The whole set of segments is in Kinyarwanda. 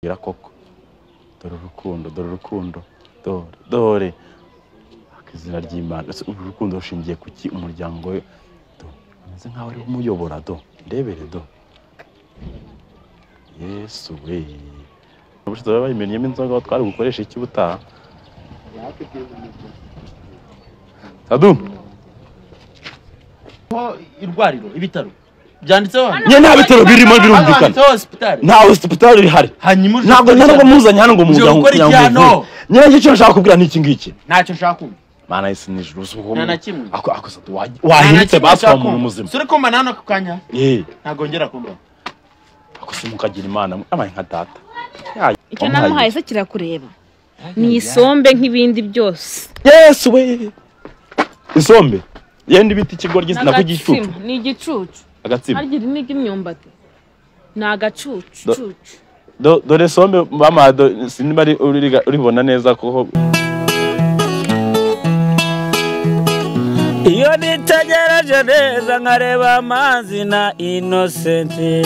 koko dore urukundo dore akizina ry'Imana urukundo rushingiye kuki umuryango we ameze nkaho ari umuyobora ndebere yesuwe ubushobozi bayimenyemo inzoga twari gukoresha iki butaha sadunda irwariro ibitaro byanditseho nye nta bitaro birimo birumvikana nta hospital ihari ntabwo muzanye hano ngo muganga yangu nye cyo nshaka kubwira n'iki ngiki ntacyo nshaka kumva mana isi nijuru nta kimwe ako wahindutse baswa umuntu muzima suri kumva nano kukanya ntago ngera kumva ako simukagira imana amaye nka data icyo namuhaye se kirakureba ni isombe nk'ibindi byose yesu we isombe yenda ibiti ikigoryi nako gicucu ni igicucu agatsima harya ni imyumbati ni agacucu dore sombe mama sinima uribona neza ko iyo nitegereje neza nkareba Manzi na Innocente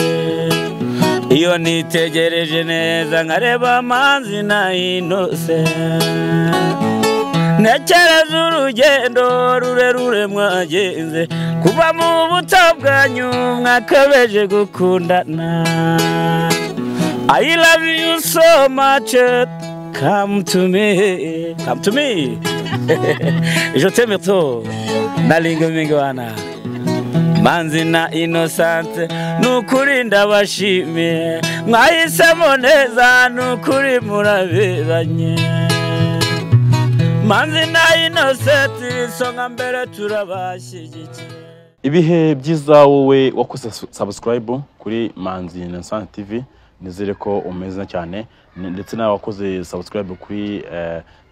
iyo nitegereje neza nkareba Manzi na Innocente nekereza urugendo rurerure mwagenze kuva mu buto bwanyu mwakabeje gukundana I love you so much come to me je t'aime trop nalinga mingwana Manzi na Innocente nukuri ndabashimiye mwahisemo neza nukuri muraberanye Manzi na Innocente songa mbere turabashyigikiye ibihe byiza wowe wakoze subscribe kuri Manzi na Innocente TV nizere ko umeze cyane ndetse nawe wakoze subscribe kuri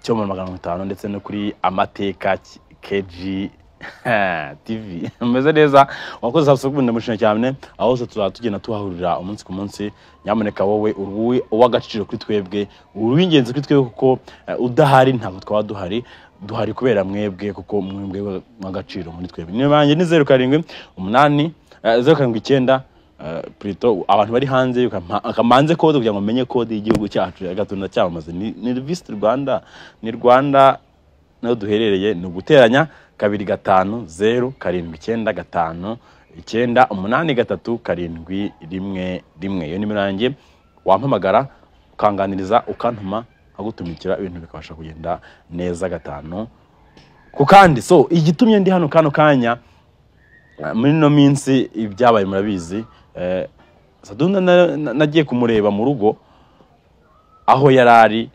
cyangwa 500 ndetse no kuri amateka KG TV umeze neza wakoze subscribe ndamushina cyane aho tugenda tuhahurira umunsi ku munsi nyamuneka wowe uruwe wagaciro kuri twebwe uruwingenzi kuri twebwe kuko udahari ntabwo twaba duhari kubera mwebwe kuko mwebwe magaciro muri twebwe ni banje ni 07 8 079 Prito abantu bari hanze akamanze code kugira ngo menye code y'igihugu cyacu agatunda cyamaze ni Visit Rwanda ni Rwanda no duherereye ni guteranya 250 795 iyo nimero yanjye wampamagara ukanganiriza ukantuma agutumikira ibintu bikabasha kugenda neza gatanu ku kandi so igitumye ndi hano kanya muri no minsi ibyabaye murabizi sadunda nagiye kumureba murugo aho yarari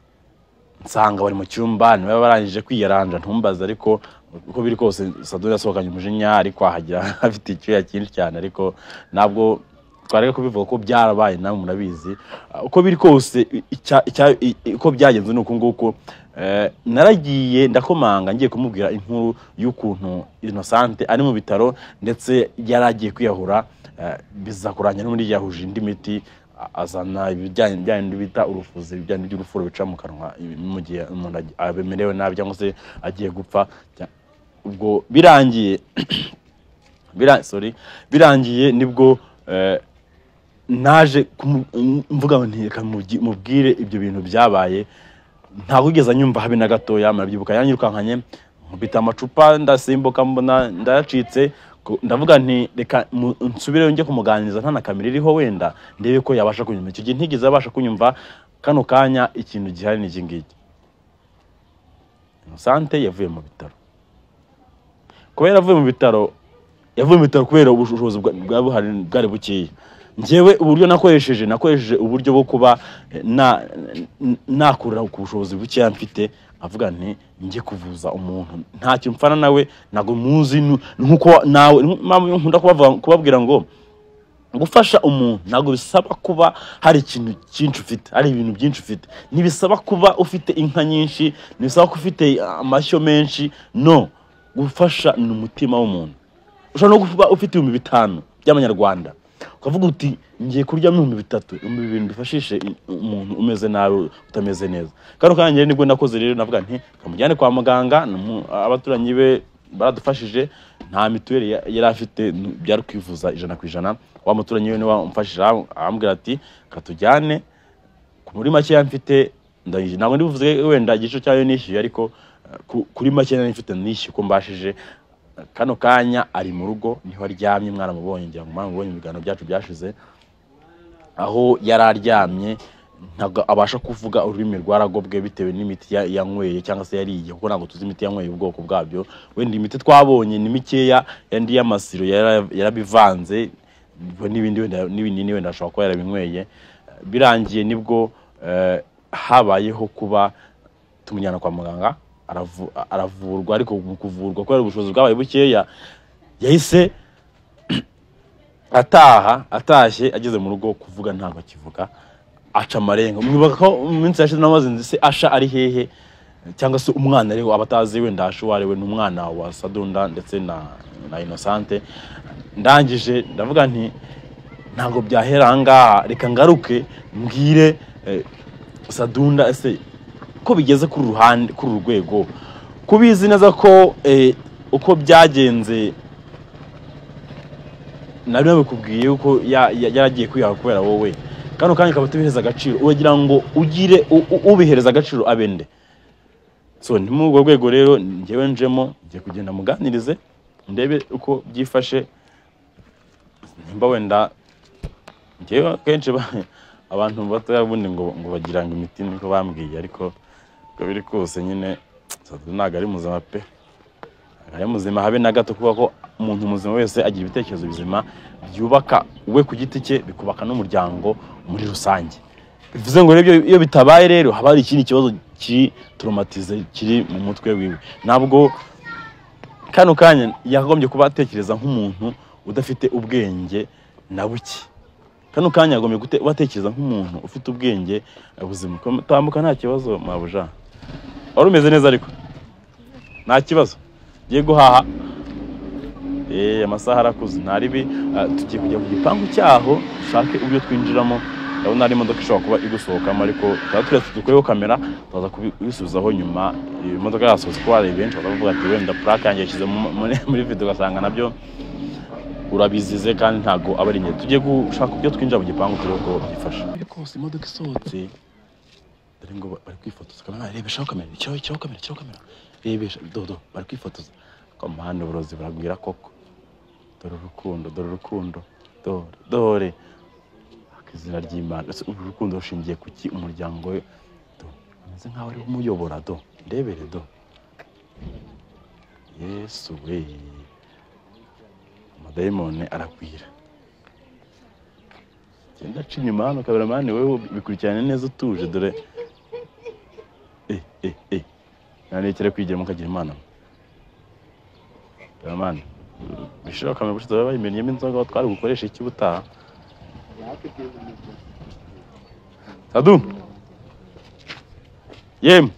nsanga bari mu cyumba niwe barangije kwiyaranja ntumbaza ariko uko biri kose sadunda yasohokanye umujinya ariko ahagira afite icyo cyinshi cyane ariko nabwo twareka kubivuga ko byarabaye nawe murabizi uko biri kose uko byagenze nuko nguko naragiye ndakomanga ngiye kumubwira inkuru y'ukuntu Innocente ari mu bitaro ndetse yaragiye kwiyahura bizakuranya no muri yahuje indi miti azana ibijyanye bita urufuzi ibijyanye by'urufuro bica mu kanwa mu gihe umuntu abemerewe nabi cyangwa se agiye gupfa ubwo birangiye nibwo naje mvuga ngo ntireka mubwire ibyo bintu byabaye ntabwo ugeza nyumva habe na gatoya marabyibuka yanyirukankanye nkubita amacupa ndasimbuka mbona ndayacitse ndavuga nti reka nsubire njye kumuganiriza nta na kamera iriho wenda ndebe ko yabasha kunyumva icyo gihe ntigeze abasha kunyumva kano kanya ikintu gihari ni ikingiki Innocente yavuye mu bitaro kubera yavuye mu bitaro kubera ubushobozi bwari bukeya njyewe uburyo nakoresheje uburyo bwo kuba nakura ku bushobozi bukeya mfite avuga nti njye kuvuza umuntu ntacyo mfana nawe nago muzi nkuko nawe nkunda kubabwira ngo gufasha umuntu nago bisaba kuba hari ikintu cyinshi ufite ari ibintu byinshi ufite ntibisaba kuba ufite inka nyinshi ntibisaba ko ufite amashyo menshi no gufasha ni umutima w'umuntu ushobora no kuba ufite 5,000 by'amanyarwanda ukavuga uti ngiye kurya 3,000 ibintu bifashishe umuntu umeze nabi utameze neza kano kanje nibwo nakoze rero navuga nti kamujyane kwa muganga abaturanyi be baradufashije nta mituweli yari afite byari kwivuza 100% wa muturanyi we ni wamfashije ambwira ati katujyane muri make mfite ndangije ntabwo ndivuze wenda igice cyayo nishyuye ariko kuri make mfite nishyuye ko mbashije kano kanya ari mu rugo niho aryamye mwana mubonye ngira ngo mwana mubonye ibiganiro byacu byashize aho yararyamye ntabwo abasha kuvuga ururimi rwaragobwe bitewe n'imiti yanyweye cyangwa se yariye kuko ntabwo tuzi imiti yanyweye ubwoko bwabyo wenda imiti twabonye ni mikeya yandi y'amasiro yarabivanze n'ibinini wenda ashobora kuba yarabinyweye birangiye nibwo habayeho kuba tumujyana kwa muganga aravurwa ariko mu kuvurwa kubera ubushobozi bwabaye bukeya yahise atashye ageze mu rugo kuvuga ntabwo akivuga aca amarenga mwibuka ko mu minsi yashize namaze ndetse asha ari hehe cyangwa se umwana ariho abatazi wenda ashuwarewe n'umwana wa Sadunda ndetse na Innocente ndangije ndavuga nti ntabwo byahera ahangaha reka ngaruke mbwire Sadunda ese ko bigeze kuri ruhande kuri urwego kubizi neza ko uko byagenze nari nabikubwiye uko yaragiye kwihaha kubera wowe kano kanya kaba tubihereza agaciro ugira ngo ugire ubihereza agaciro abende so ni mu rwego rero ngewe njemo ngiye kugenda muganirize ndebe uko byifashe nimba wenda ngewe kenshi abantu batayabundi ngo bagira ngo imiti niko bambwiye ariko biri kose nyine ntago ari muzima pe ari muzima habe na gato kuko ko umuntu muzima wese agira ibitekerezo bizima byubaka we ku giti cye bikubaka n'umuryango muri rusange bivuze ngo rero iyo bitabaye rero haba hari ikindi kibazo kiri traumatize kiri mu mutwe wiwe nabwo kano kanya yakagombye kuba atekereza nk'umuntu udafite ubwenge na buki kano kanya yagombye batekereza nk'umuntu ufite ubwenge ubuzima tambuka nta kibazo mabuja wari umeze neza ariko nta kibazo giye guhaha amasaha arakuze ntaribi tugiye kujya ku gipangu cyaho ushake ubyo twinjiramo ndabona ari imodoka ishobora kuba igusohokamo ariko turetse dukoreho kamera tuza kubisubizaho nyuma imodoka yasohotse ko hari benshi bakavuga ati wenda plaque yanjye yashyize muri video ugasanga nabyo urabizize kandi ntago aba ari nyine tugiye gushaka ubyo twinjira mu gipangu turebe ko byifasha ariko imodoka isohotse dore ngo bari kwifotoza kamera rebeshaho kamera cyo kamera rebesha dodo bari kwifotoza ko mahano uburozi baragwira koko dore urukundo dore akizina ry'Imana urukundo rushingiye kuki umuryango we ameze nkaho ari umuyobora ndebere Yesu we amadayimone aragwira genda cinyuma hano kaberamani wewe bikurikirane neza utuje dore narekere kwigira mukagira Imana kaberamani bishobora kamera bushize bayimenyemo inzoga twari gukoresha iki butaha Sadu yemwe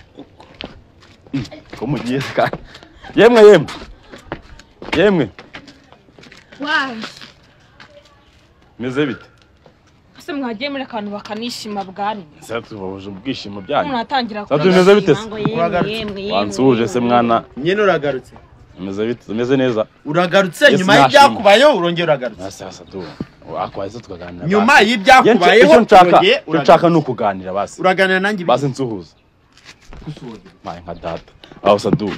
ko mugiye ka yemwe wayi meze bite ese mwagiye muri akantu bakanishima bwari satubuje ubwishimo byanyu munatangira ko meze bite yemwe wansuje se mwana nyene uragarutse meze bite meze neza uragarutse nyuma y'ibyakubayeho urongera uragarutse sasa tu akwaze tukaganira nyuma y'ibyakubayeho nshaka no kuganira basi uraganira nanjye basi nsuhuza maye nka data aho Sadu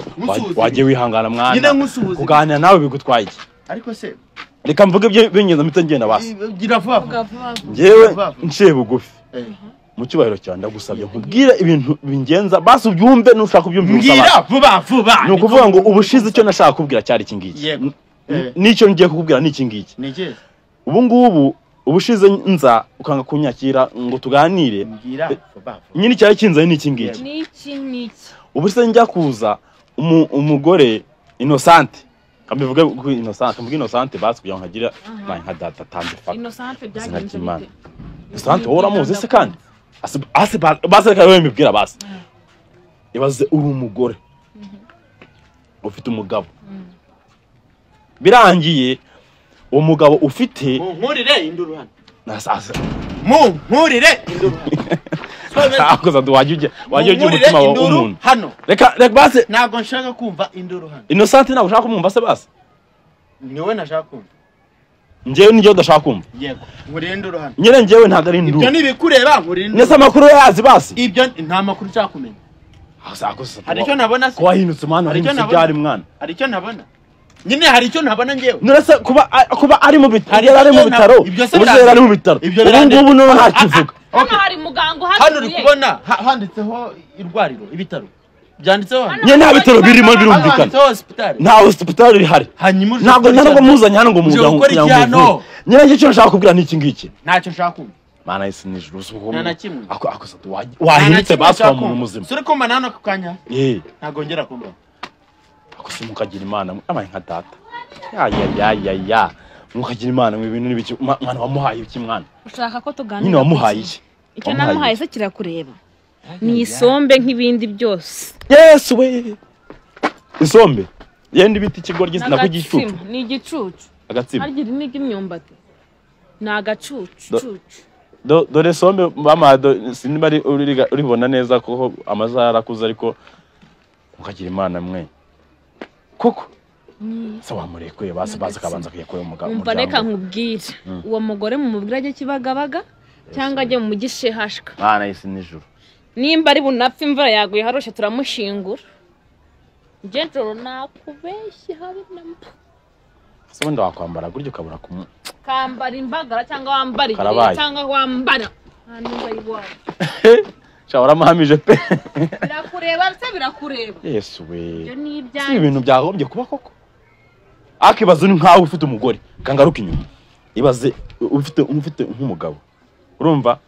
wagiye wihangana mwana kuganira nawe bigutwaye iki ariko se reka mvuge ibyo binyeza mpita ngenda basi gira vuba ngewe nciye bugufi mu cyubahiro cyane ndagusabye nkubwire ibintu bingenza basi ubyumve nushaka kubyumvira vuba ni ukuvuga ngo ubushize icyo nashaka kubwira cyari iki ngiki nicyo ngiye kukubwira n'iki ngiki ubu ngubu ubushize nza ukanga kunyakira ngo tuganire nyine cyari kinzaye n'iki ngiki ubushize njya kuza umugore Innocente kambivuga ku Innocente basi kugira ngo nkagira nka data tambe fa Innocente byagenze bite Innocente uramuzi se kandi basi reka wewe mbibwira basi ibaze uri umugore ufite umugabo birangiye uwo mugabo ufite nkurire induru hano nasasa nkurire induru akoza duwajye umutima wa umuntu hano reka basi ntago nshaka kumva induru hano Innocente ntago ushaka kumva se basi niwe nashaka kumva njyewe nijyo udashaka kumva. Yego. Ngurinde uruhano. Nyine njyewe ntago ari ndu. Ibyo nibikureba ngurinde. Nese amakuru yazi basi. Ibyo nta makuru nshaka kumenya. Asakosa. Hari icyo nabona se. Ko wahindutse mwana hari icyo byari mwana. Hari icyo nabona. Nyine hari icyo ntabona njyewe. Nese kuba ari mu bitaro. Ari mu bitaro. Ubuzera ari mu bitaro. Ubu no nta kivuga. Hano hari muganga hano uri kubona handitseho irwariro ibitaro. Byanditseho hano. Nye nta bitaro birimo birumvikana. Nta hospital iri hari. Ntabwo muzanye hano ngo muganga. Nyine icyo nshaka kubwira ni iki ngiki. Ntacyo nshaka kumva. Mana isi nijuru usuko. Nta kimwe. Ako wahindutse baswa mu muzima. Suri ko manano kukanya. Ntago ngera kumva. Ako simukagira imana amaye nka data. Ya. Mukagira imana mu bintu n'ibiki mwana wamuhaye iki mwana. Ushaka ko tuganira. Nyine wamuhaye iki? Icyo namuhaye se kirakureba. Ni isombe nk'ibindi byose. Yes we. Isombe. Yenda ibiti kigoryi nako gicucu. Ni igicucu. Agatsima. Hargira n'imyumbati. Ni agacucu. Dore sombe mama sinba uribona neza ko amazara akuze ariko mukagira imana mwe. Koko. Se wamurekuye basi kabanza kuyekora umugabo. Umva reka nkubwire. Uwo mugore mu mubwira ajye kibagabaga cyangwa ajye mu mugishe hashka. Mana isi nijuru. Nimba ari bunapfa imvura yaguye haroshe turamushingura. Jentro nakubeshye hari nampa. Se wenda wakwambara guryo kabura kumu. Kambara imbagara cyangwa wambara cyangwa wambara. Hano ndayibwa. Shawara mahamije pe. Birakureba. Yesu we. Ibyo ni ibyanjye. Si ibintu byagombye kuba koko. Akibazo ni nkawe ufite umugore kangaruka inyuma. Ibaze ufite nk'umugabo. Urumva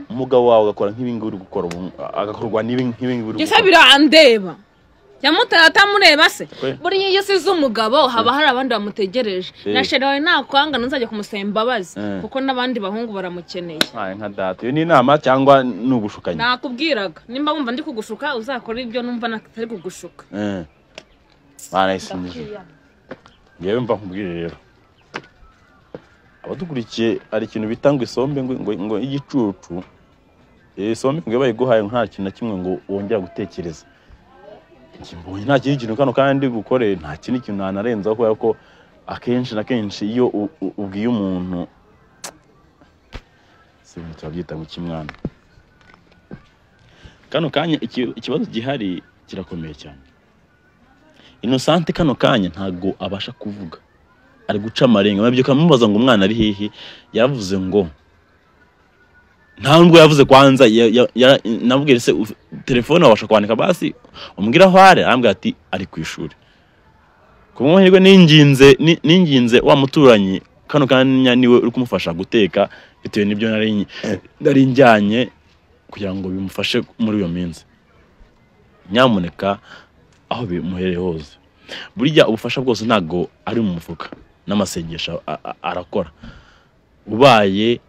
umugabo wawe agakora nk'ibingi uri gukora agakorwa n'ibingi uri gukora. Gisa birandeba. Yamutata mureba se. Buri iyo size umugabo haba hari abandi bamutegereje. Na sherawe nakwanga nuzajya kumusemba bazi kuko nabandi bahungu baramukeneye. Nka data. Iyo ni inama cyangwa nugushukanye. Nakubwiraga nimba wumva ndi kugushuka uzakora ibyo numva natari kugushuka. Mana isinije. Yewe mva nkubwire rero. Abadukurikira ari ikintu bitanga isombe ngo igicucu. Isombe ngo bayiguhaye nta kintu na kimwe ngo wongera gutekereza. Kimbonye nta kintu kano kandi gukore nta kintu kintu nanarenzaho kubera ko akenshi na kenshi iyo ubwiye umuntu sinzi turabyita mu kimwana. Kano kanya ikibazo gihari kirakomeye cyane. Innocente kano kanya ntago abasha kuvuga. Ari guca amarenga mabyo kamubaza ngo umwana ari hehe yavuze ngo ntabwo yavuze kwanza nabwire se telefone wabasha kwandika basi umbwira aho arambwira ati ari ku ishuri. Kumwoherwe ninginze wa muturanyi kano kanya niwe uri kumufasha guteka bitewe n'ibyo nari njyanye kugira ngo bimufashe muri iyo minsi. Nyamuneka aho bimuhereye hose. Burya ubufasha bwose ntago ari mu mufuka n'amasengesho arakora. Ubaye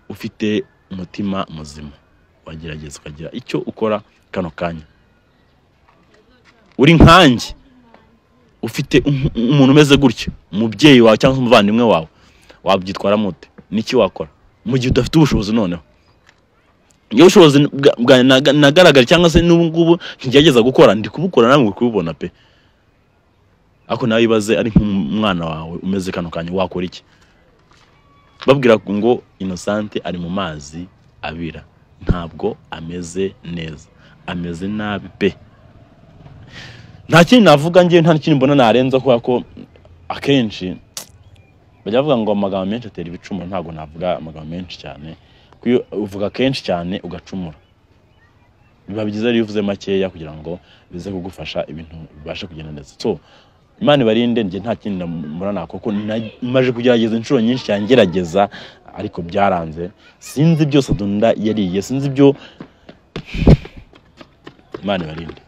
ufite umutima muzima wagerageza ukagira icyo ukora kano kanya. Uri nkanjye ufite umuntu umeze gutyo umubyeyi wawe cyangwa umuvandimwe wawe wabyitwara mute niki wakora mu gihe udafite ubushobozi noneho. Iyo ubushobozi nagaragara cyangwa se n'ubu ngubu ntigerageza gukora ndi kubukora namwe kububona pe. Ako nawe ibaze ari nk'umwana wawe umeze kano kanya wakora iki? Babwira ngo Innocente ari mu mazi abira ntabwo ameze neza ameze nabi pe. Nta kintu navuga ngiye nta kintu mbona narenza kubera ko akenshi bajya bavuga ngo amagambo menshi atera ibicumuro. Ntabwo navuga amagambo menshi cyane kuyo uvuga kenshi cyane ugacumura. Biba byiza ari uvuze makeya kugira ngo bize kugufasha ibintu bibashe kugenda neza. So Imana barinde nje nta kintu mbona koko maje kugerageza inshuro nyinshi cyane ngerageza ariko byaranze. Sinzi byose sadunda yariye sinzi byo Imana barinde.